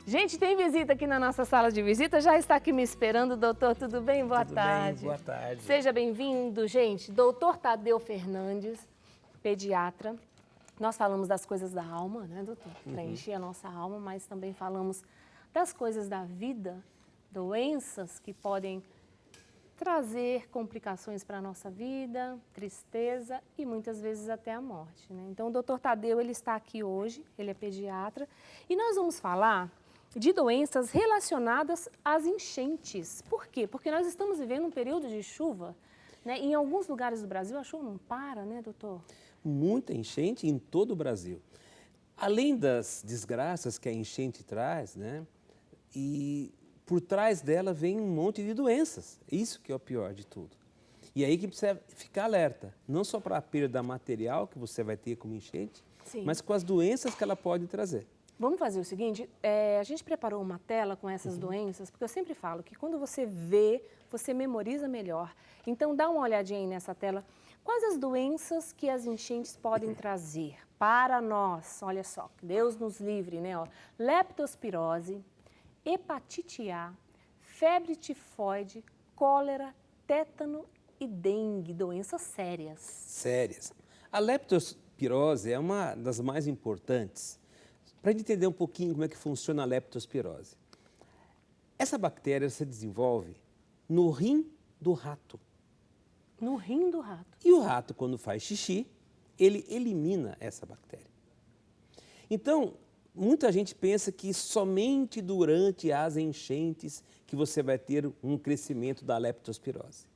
Gente, tem visita aqui na nossa sala de visita, já está aqui me esperando, doutor, tudo bem? Boa Tudo tarde. bem, boa tarde. Seja bem-vindo, gente. Doutor Tadeu Fernandes, pediatra. Nós falamos das coisas da alma, né, doutor? Para encher a nossa alma, mas também falamos das coisas da vida, doenças que podem trazer complicações para a nossa vida, tristeza e muitas vezes até a morte, né? Então, o doutor Tadeu, ele está aqui hoje, ele é pediatra, e nós vamos falar de doenças relacionadas às enchentes. Por quê? Porque nós estamos vivendo um período de chuva, né? Em alguns lugares do Brasil a chuva não para, né, doutor? Muita enchente em todo o Brasil. Além das desgraças que a enchente traz, né? E por trás dela vem um monte de doenças. Isso que é o pior de tudo. E aí que precisa ficar alerta, não só para a perda material que você vai ter como enchente, Sim. mas com as doenças que ela pode trazer. Vamos fazer o seguinte, a gente preparou uma tela com essas doenças, porque eu sempre falo que quando você vê, você memoriza melhor. Então, dá uma olhadinha aí nessa tela. Quais as doenças que as enchentes podem trazer para nós? Olha só, que Deus nos livre, né? Ó, leptospirose, hepatite A, febre tifoide, cólera, tétano e dengue, doenças sérias. Sérias. A leptospirose é uma das mais importantes. Para a gente entender um pouquinho como é que funciona a leptospirose. Essa bactéria se desenvolve no rim do rato. No rim do rato. E o rato, quando faz xixi, ele elimina essa bactéria. Então, muita gente pensa que somente durante as enchentes que você vai ter um crescimento da leptospirose.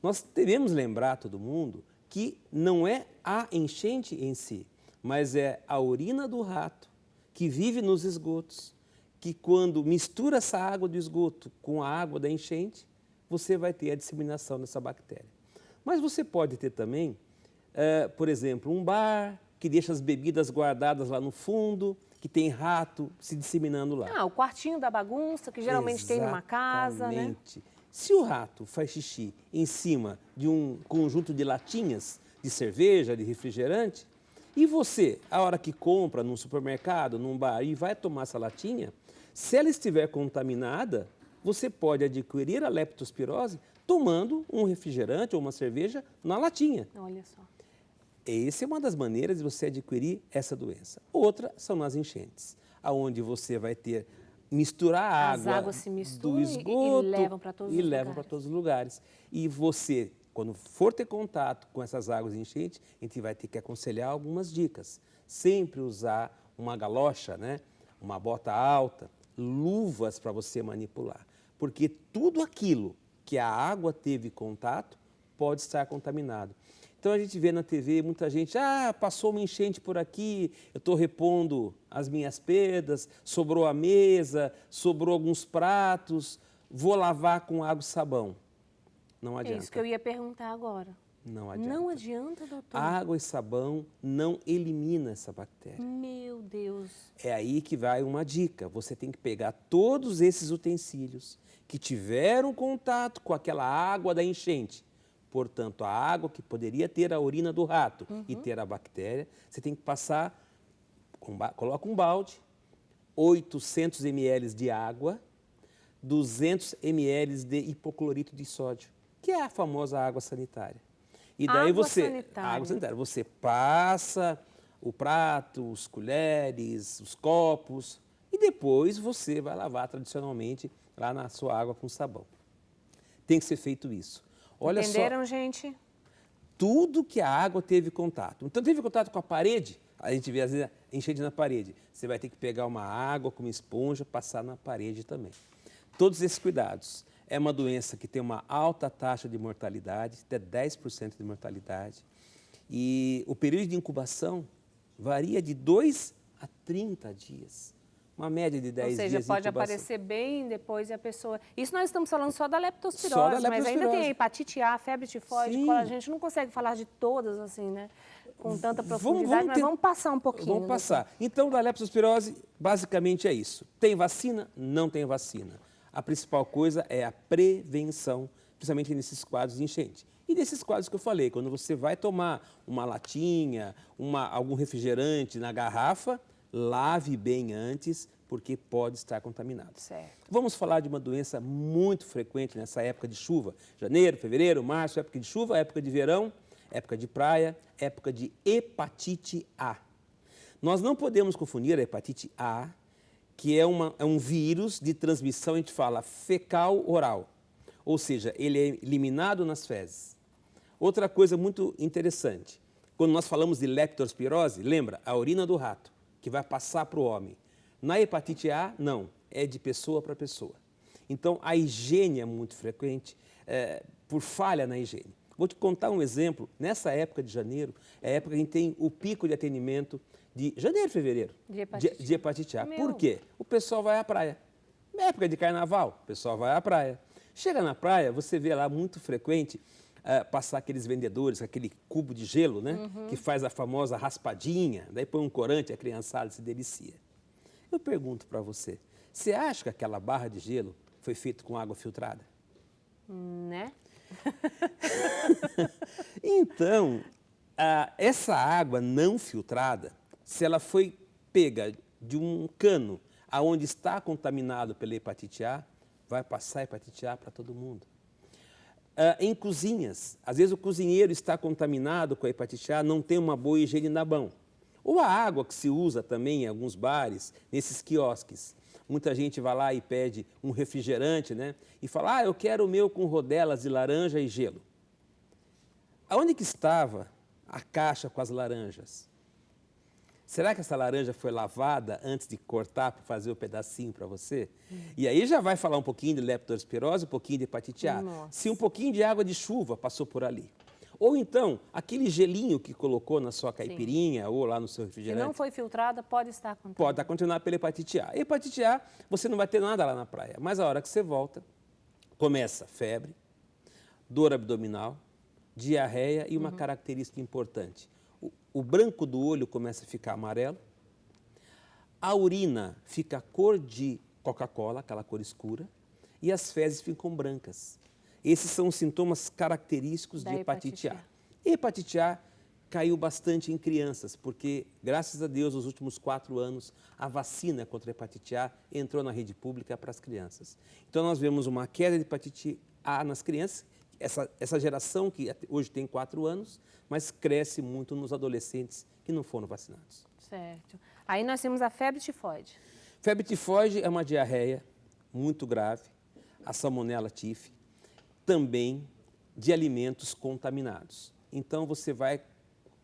Nós devemos lembrar todo mundo que não é a enchente em si, mas é a urina do rato que vive nos esgotos, que quando mistura essa água do esgoto com a água da enchente, você vai ter a disseminação dessa bactéria. Mas você pode ter também, por exemplo, um bar que deixa as bebidas guardadas lá no fundo, que tem rato se disseminando lá. Ah, o quartinho da bagunça, que geralmente tem numa casa, né? Exatamente. Se o rato faz xixi em cima de um conjunto de latinhas de cerveja, de refrigerante, e você, a hora que compra num supermercado, num bar e vai tomar essa latinha, se ela estiver contaminada, você pode adquirir a leptospirose tomando um refrigerante ou uma cerveja na latinha. Olha só. Essa é uma das maneiras de você adquirir essa doença. Outra são nas enchentes, aonde você vai ter misturar a As água águas se misturam do e esgoto levam para todos os levam lugares. para todos os lugares. E você, quando for ter contato com essas águas de enchente, a gente vai ter que aconselhar algumas dicas. Sempre usar uma galocha, né? Uma bota alta, luvas para você manipular. Porque tudo aquilo que a água teve contato pode estar contaminado. Então a gente vê na TV muita gente, passou uma enchente por aqui, eu estou repondo as minhas perdas, sobrou a mesa, sobrou alguns pratos, vou lavar com água e sabão. Não É adianta. isso que eu ia perguntar agora. Não adianta. Não adianta, doutor? Água e sabão não elimina essa bactéria. Meu Deus. É aí que vai uma dica. Você tem que pegar todos esses utensílios que tiveram contato com aquela água da enchente. Portanto, a água que poderia ter a urina do rato e ter a bactéria, você tem que passar, coloca um balde, 800 ml de água, 200 ml de hipoclorito de sódio, que é a famosa água sanitária. E daí Água você, sanitária. água sanitária, você passa o prato, os colheres, os copos e depois você vai lavar tradicionalmente lá na sua água com sabão. Tem que ser feito isso. Olha Entenderam, só, gente? tudo que a água teve contato. Então, teve contato com a parede, a gente vê às vezes enchente na parede. Você vai ter que pegar uma água com uma esponja, passar na parede também. Todos esses cuidados. É uma doença que tem uma alta taxa de mortalidade, até 10% de mortalidade. E o período de incubação varia de 2 a 30 dias. Uma média de 10 Ou seja, dias de pode incubação. aparecer bem depois e a pessoa... Isso nós estamos falando só da leptospirose, Só da mas ainda leptospirose. tem a hepatite A, febre tifoide, Sim. cólera. A gente não consegue falar de todas assim, né? Com tanta profundidade, mas vamos passar um pouquinho. Vamos passar. Então, da leptospirose, basicamente é isso. Tem vacina? Não tem vacina. A principal coisa é a prevenção, principalmente nesses quadros de enchente. E desses quadros que eu falei, quando você vai tomar uma latinha, algum refrigerante na garrafa, lave bem antes, porque pode estar contaminado. Certo. Vamos falar de uma doença muito frequente nessa época de chuva. Janeiro, fevereiro, março, época de chuva, época de verão, época de praia, época de hepatite A. Nós não podemos confundir a hepatite A, que é um vírus de transmissão, a gente fala fecal-oral, ou seja, ele é eliminado nas fezes. Outra coisa muito interessante, quando nós falamos de leptospirose, lembra, a urina do rato, que vai passar para o homem. Na hepatite A, não, é de pessoa para pessoa. Então, a higiene é muito frequente, por falha na higiene. Vou te contar um exemplo, nessa época de janeiro, é a época que a gente tem o pico de atendimento de janeiro, fevereiro, de hepatite A. Por quê? O pessoal vai à praia. Na época de carnaval, o pessoal vai à praia. Chega na praia, você vê lá muito frequente passar aqueles vendedores, aquele cubo de gelo, né? Que faz a famosa raspadinha, daí põe um corante, a criançada se delicia. Eu pergunto para você, você acha que aquela barra de gelo foi feita com água filtrada? Né? Então, essa água não filtrada, se ela foi pega de um cano aonde está contaminado pela hepatite A, vai passar a hepatite A para todo mundo. Em cozinhas, às vezes o cozinheiro está contaminado com a hepatite A, não tem uma boa higiene na mão. Ou a água que se usa também em alguns bares, nesses quiosques. Muita gente vai lá e pede um refrigerante, né? E fala, eu quero o meu com rodelas de laranja e gelo. Aonde que estava a caixa com as laranjas? Será que essa laranja foi lavada antes de cortar para fazer o pedacinho para você? E aí já vai falar um pouquinho de leptospirose, um pouquinho de hepatite A. Nossa. Se um pouquinho de água de chuva passou por ali. Ou então, aquele gelinho que colocou na sua caipirinha ou lá no seu Se refrigerante. não foi filtrada, pode estar contaminada. Pode estar contaminado pela hepatite A. Hepatite A, você não vai ter nada lá na praia, mas a hora que você volta, começa febre, dor abdominal, diarreia e uma característica importante. O branco do olho começa a ficar amarelo, a urina fica a cor de Coca-Cola, aquela cor escura, e as fezes ficam brancas. Esses são os sintomas característicos de hepatite A. Hepatite A caiu bastante em crianças, porque, graças a Deus, nos últimos 4 anos, a vacina contra a hepatite A entrou na rede pública para as crianças. Então, nós vemos uma queda de hepatite A nas crianças, essa geração que hoje tem 4 anos, mas cresce muito nos adolescentes que não foram vacinados. Certo. Aí nós temos a febre tifoide. Febre tifoide é uma diarreia muito grave, a salmonella typhi, também de alimentos contaminados. Então, você vai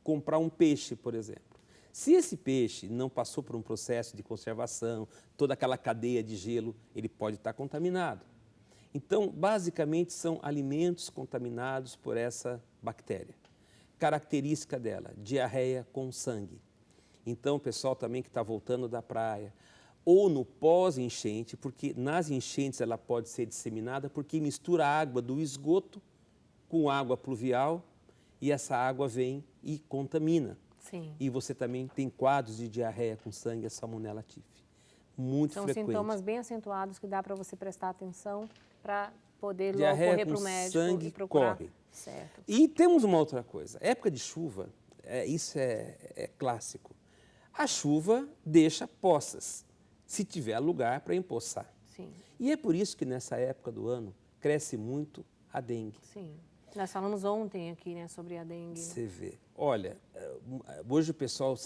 comprar um peixe, por exemplo. Se esse peixe não passou por um processo de conservação, toda aquela cadeia de gelo, ele pode estar contaminado. Então, basicamente, são alimentos contaminados por essa bactéria. Característica dela, diarreia com sangue. Então, o pessoal também que está voltando da praia, ou no pós-enchente, porque nas enchentes ela pode ser disseminada, porque mistura a água do esgoto com água pluvial e essa água vem e contamina. Sim. E você também tem quadros de diarreia com sangue, a salmonella typhi. Muito São frequente. sintomas bem acentuados que dá para você prestar atenção para poder logo Diarreia correr com para o médico sangue e procurar. corre. Certo. E temos uma outra coisa. Época de chuva, isso é clássico. A chuva deixa poças, se tiver lugar para empoçar. Sim. E é por isso que nessa época do ano cresce muito a dengue. Sim. Nós falamos ontem aqui, né, sobre a dengue. Você vê. Olha, hoje o pessoal,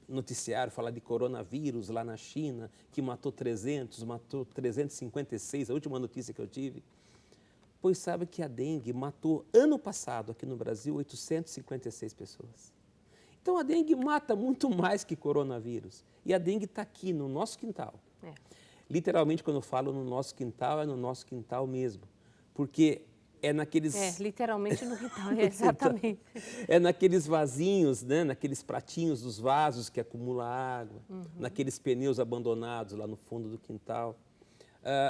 noticiário, fala de coronavírus lá na China, que matou 356, a última notícia que eu tive. Pois sabe que a dengue matou, ano passado, aqui no Brasil, 856 pessoas. Então, a dengue mata muito mais que coronavírus. E a dengue está aqui, no nosso quintal. É. Literalmente, quando eu falo no nosso quintal, é no nosso quintal mesmo. Porque é naqueles... literalmente no quintal, exatamente. É naqueles vasinhos, né? Naqueles pratinhos dos vasos que acumula água, naqueles pneus abandonados lá no fundo do quintal.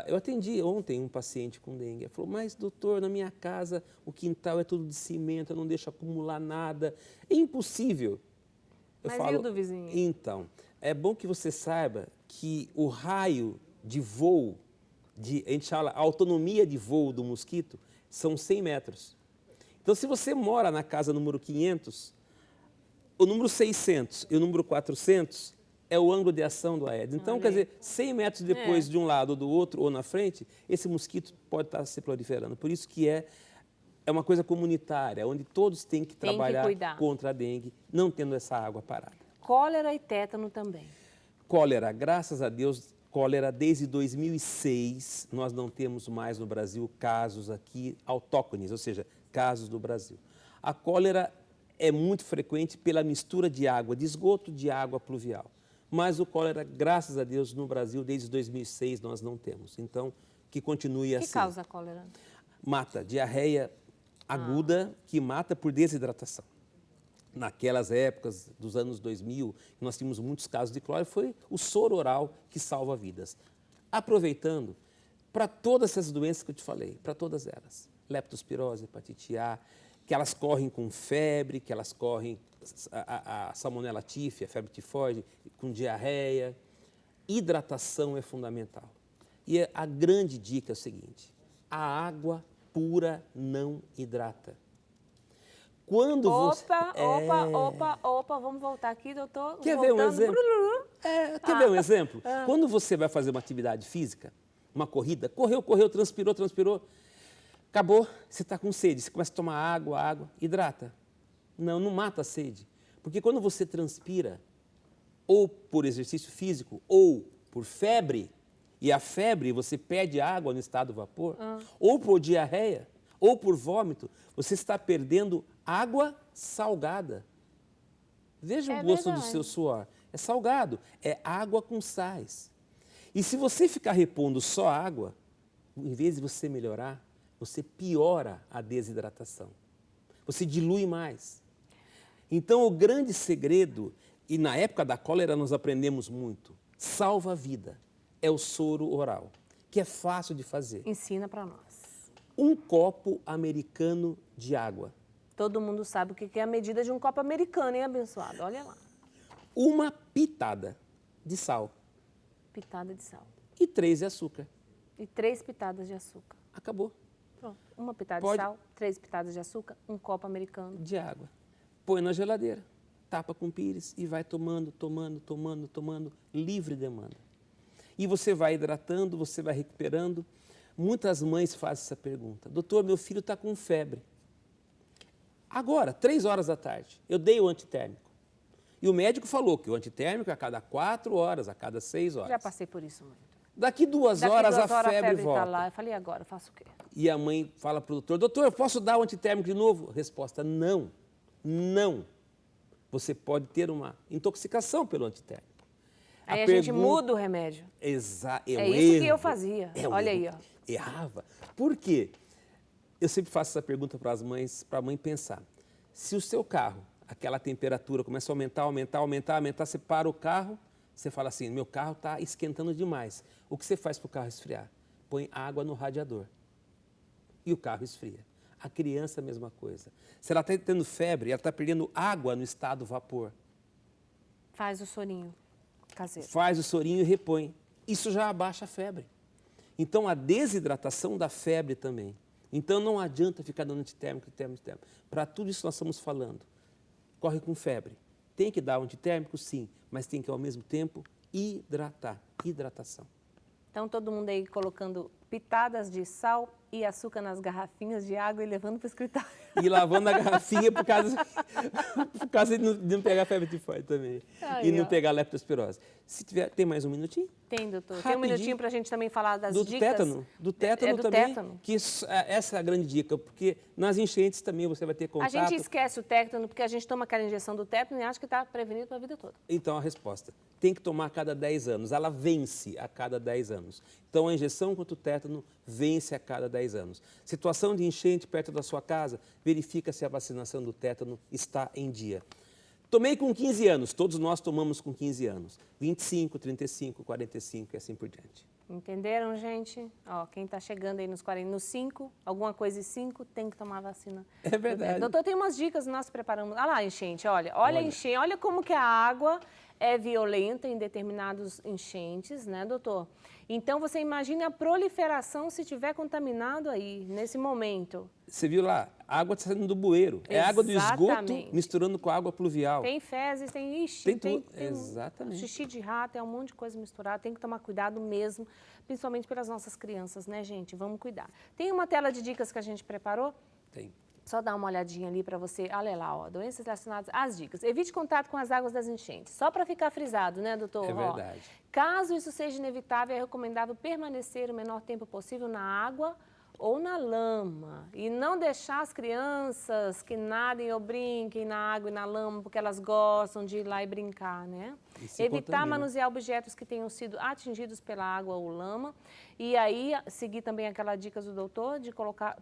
Eu atendi ontem um paciente com dengue. Ele falou, mas doutor, na minha casa o quintal é tudo de cimento, eu não deixo acumular nada. É impossível. Mas e o do vizinho? Então, é bom que você saiba que o raio de voo, a gente fala a autonomia de voo do mosquito, são 100 metros. Então, se você mora na casa número 500, o número 600 e o número 400 é o ângulo de ação do Aedes. Então, Olha quer aí. dizer, 100 metros depois de um lado ou do outro, ou na frente, esse mosquito pode estar se proliferando. Por isso que é uma coisa comunitária, onde todos têm que Tem que trabalhar cuidar. contra a dengue, não tendo essa água parada. Cólera e tétano também. Cólera, graças a Deus, cólera desde 2006, nós não temos mais no Brasil casos aqui autóctones, ou seja, casos do Brasil. A cólera é muito frequente pela mistura de água de esgoto de água pluvial. Mas o cólera, graças a Deus, no Brasil, desde 2006, nós não temos. Então, que continue O assim. que causa a cólera? Mata, diarreia aguda, que mata por desidratação. Naquelas épocas dos anos 2000, nós tínhamos muitos casos de cólera, foi o soro oral que salva vidas. Aproveitando, para todas essas doenças que eu te falei, para todas elas, leptospirose, hepatite A, que elas correm com febre, que elas correm a salmonela tífia, febre tifoide, com diarreia, hidratação é fundamental. E a grande dica é o seguinte, a água pura não hidrata. Quando Opa, vamos voltar aqui, doutor. Quer ver um exemplo? Quer ver um exemplo? Quando você vai fazer uma atividade física, uma corrida, correu, transpirou, acabou, você está com sede, você começa a tomar água, hidrata. Não mata a sede. Porque quando você transpira, ou por exercício físico, ou por febre, e a febre você perde água no estado vapor, ou por diarreia, ou por vômito, você está perdendo água salgada. Veja o gosto do seu suor. É salgado, é água com sais. E se você ficar repondo só água, em vez de você melhorar, você piora a desidratação. Você dilui mais. Então, o grande segredo, e na época da cólera nós aprendemos muito, salva a vida, é o soro oral, que é fácil de fazer. Ensina para nós. Um copo americano de água. Todo mundo sabe o que é a medida de um copo americano, hein, abençoado? Olha lá. Uma pitada de sal. Pitada de sal. E 3 de açúcar. E 3 pitadas de açúcar. Acabou. Pronto. Uma pitada de sal, 3 pitadas de açúcar, um copo americano. De água. Põe na geladeira, tapa com pires e vai tomando, livre demanda. E você vai hidratando, você vai recuperando. Muitas mães fazem essa pergunta. Doutor, meu filho está com febre. Agora, 3 horas da tarde, eu dei o antitérmico. E o médico falou que o antitérmico é a cada 4 horas, a cada 6 horas. Já passei por isso, mãe. Daqui 2 horas a febre volta. Tá lá. Eu falei, agora, eu faço o quê? E a mãe fala para o doutor, doutor, eu posso dar o antitérmico de novo? Resposta, não. Não. Você pode ter uma intoxicação pelo antitérmico. Aí a gente muda o remédio. Exato. É isso que eu fazia. Olha aí, ó. Errava. Por quê? Eu sempre faço essa pergunta para as mães, para a mãe pensar. Se o seu carro, aquela temperatura começa a aumentar, você para o carro, você fala assim, meu carro está esquentando demais. O que você faz para o carro esfriar? Põe água no radiador. E o carro esfria. A criança, a mesma coisa. Se ela está tendo febre, ela está perdendo água no estado vapor. Faz o sorinho caseiro. Faz o sorinho e repõe. Isso já abaixa a febre. Então, a desidratação da febre também. Então, não adianta ficar dando antitérmico. Para tudo isso nós estamos falando. Corre com febre. Tem que dar o antitérmico, sim, mas tem que, ao mesmo tempo, hidratar. Hidratação. Então, todo mundo aí colocando pitadas de sal e açúcar nas garrafinhas de água e levando para o escritório. E lavando a garrafinha por causa de não pegar febre tifoide também. Aí, e não pegar leptospirose. Se tiver, tem mais um minutinho? Tem, doutor. Rapidinho. Tem um minutinho para a gente também falar das dicas. Do tétano do também. tétano. Que essa é a grande dica, porque nas enchentes também você vai ter contato. A gente esquece o tétano porque a gente toma aquela injeção do tétano e acha que está prevenido para a vida toda. Então, a resposta. Tem que tomar a cada 10 anos. Ela vence a cada 10 anos. Então, a injeção contra o tétano vence a cada 10 anos. Situação de enchente perto da sua casa, verifica se a vacinação do tétano está em dia. Tomei com 15 anos, todos nós tomamos com 15 anos. 25, 35, 45 e assim por diante. Entenderam, gente? Ó, quem está chegando aí nos 40, nos 5, alguma coisa e 5, tem que tomar vacina. É verdade. Doutor, tem umas dicas, nós preparamos. Olha lá, enchente, olha a enchente, olha como que a água, é violenta em determinados enchentes, né, doutor? Então, você imagine a proliferação se estiver contaminado aí, nesse momento. Você viu lá, a água está saindo do bueiro. É água do esgoto Exatamente. misturando com a água pluvial. Tem fezes, tem ixi, Tem tudo. Exatamente. xixi de rato, é um monte de coisa misturada. Tem que tomar cuidado mesmo, principalmente pelas nossas crianças, né, gente? Vamos cuidar. Tem uma tela de dicas que a gente preparou? Tem. Só dar uma olhadinha ali para você. Olha lá, ó, doenças relacionadas às dicas. Evite contato com as águas das enchentes. Só para ficar frisado, né, doutor? É verdade. Caso isso seja inevitável, é recomendável permanecer o menor tempo possível na água ou na lama. E não deixar as crianças que nadem ou brinquem na água e na lama, porque elas gostam de ir lá e brincar, né? Evitar manusear objetos que tenham sido atingidos pela água ou lama. E aí, seguir também aquela dica do doutor de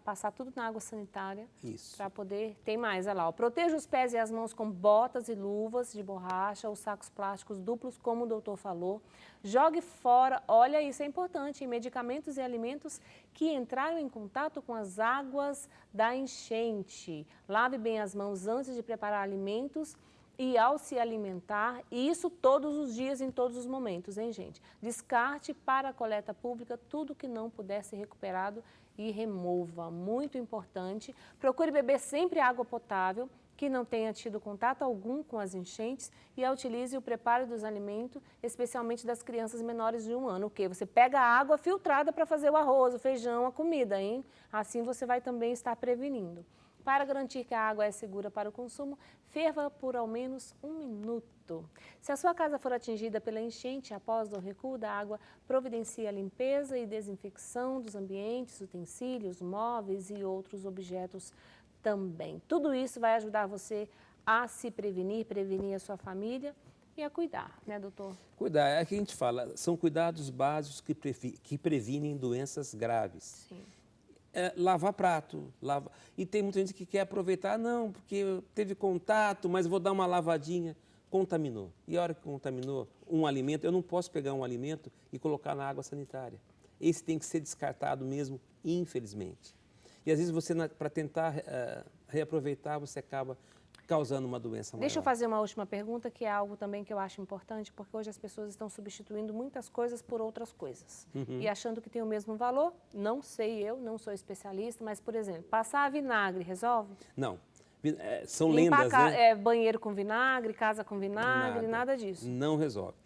passar tudo na água sanitária. Isso. Para poder... Tem mais, olha lá. Ó. Proteja os pés e as mãos com botas e luvas de borracha ou sacos plásticos duplos, como o doutor falou. Jogue fora, olha, isso é importante, medicamentos e alimentos que entraram em contato com as águas da enchente. Lave bem as mãos antes de preparar alimentos e ao se alimentar, e isso todos os dias, em todos os momentos, hein, gente? Descarte para a coleta pública tudo que não puder ser recuperado e remova. Muito importante. Procure beber sempre água potável, que não tenha tido contato algum com as enchentes, e utilize o preparo dos alimentos, especialmente das crianças menores de 1 ano. O quê? Você pega a água filtrada para fazer o arroz, o feijão, a comida, hein? Assim você vai também estar prevenindo. Para garantir que a água é segura para o consumo, ferva por ao menos 1 minuto. Se a sua casa for atingida pela enchente após o recuo da água, providencie a limpeza e desinfecção dos ambientes, utensílios, móveis e outros objetos também. Tudo isso vai ajudar você a se prevenir, prevenir a sua família e a cuidar, né, doutor? Cuidar, é que a gente fala, são cuidados básicos que previnem doenças graves. Sim. Lavar prato, e tem muita gente que quer aproveitar, não, porque teve contato, mas vou dar uma lavadinha. Contaminou. E a hora que contaminou um alimento, eu não posso pegar um alimento e colocar na água sanitária. Esse tem que ser descartado mesmo, infelizmente. E às vezes você, para tentar reaproveitar, você acaba causando uma doença maior. Deixa eu fazer uma última pergunta, que é algo também que eu acho importante, porque hoje as pessoas estão substituindo muitas coisas por outras coisas. E achando que tem o mesmo valor, não sei, eu não sou especialista, mas, por exemplo, passar vinagre resolve? Não. São lendas, né? Banheiro com vinagre, casa com vinagre, nada disso. Não resolve.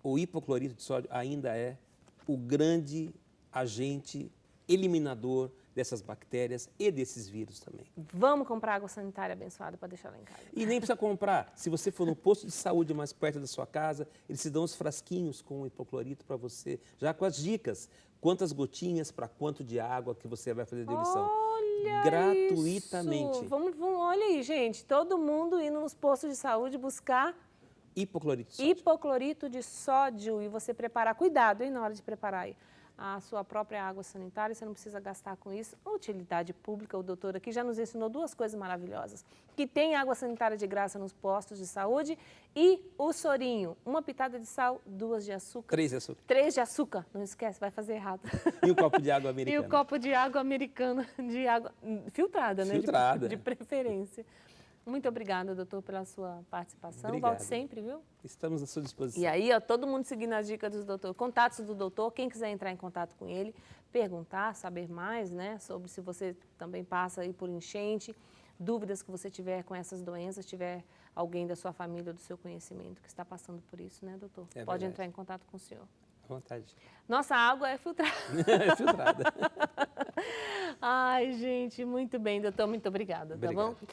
O hipoclorito de sódio ainda é o grande agente eliminador dessas bactérias e desses vírus também. Vamos comprar água sanitária abençoada para deixar lá em casa. E nem precisa comprar. Se você for no posto de saúde mais perto da sua casa, eles te dão os frasquinhos com hipoclorito para você, já com as dicas. Quantas gotinhas para quanto de água que você vai fazer a diluição. Olha gratuitamente. Isso. Olha aí, gente. Todo mundo indo nos postos de saúde buscar hipoclorito de sódio. Hipoclorito de sódio. E você preparar. Cuidado, hein, na hora de preparar aí a sua própria água sanitária, você não precisa gastar com isso. Utilidade pública, o doutor aqui já nos ensinou 2 coisas maravilhosas. Que tem água sanitária de graça nos postos de saúde e o sorinho. 1 pitada de sal, 2 de açúcar. 3 de açúcar. 3 de açúcar, não esquece, vai fazer errado. E um copo de água americana. E o copo de água americana, de água filtrada, né? Filtrada. De preferência. Muito obrigada, doutor, pela sua participação. Obrigado. Volte sempre, viu? Estamos à sua disposição. E aí, ó, todo mundo seguindo as dicas do doutor. Contatos do doutor, quem quiser entrar em contato com ele, perguntar, saber mais, né, sobre se você também passa aí por enchente, dúvidas que você tiver com essas doenças, tiver alguém da sua família ou do seu conhecimento que está passando por isso, né, doutor? É Pode verdade. entrar em contato com o senhor. À vontade. Nossa água é filtrada. É filtrada. Ai, gente, muito bem, doutor. Muito obrigada, Obrigado. tá bom?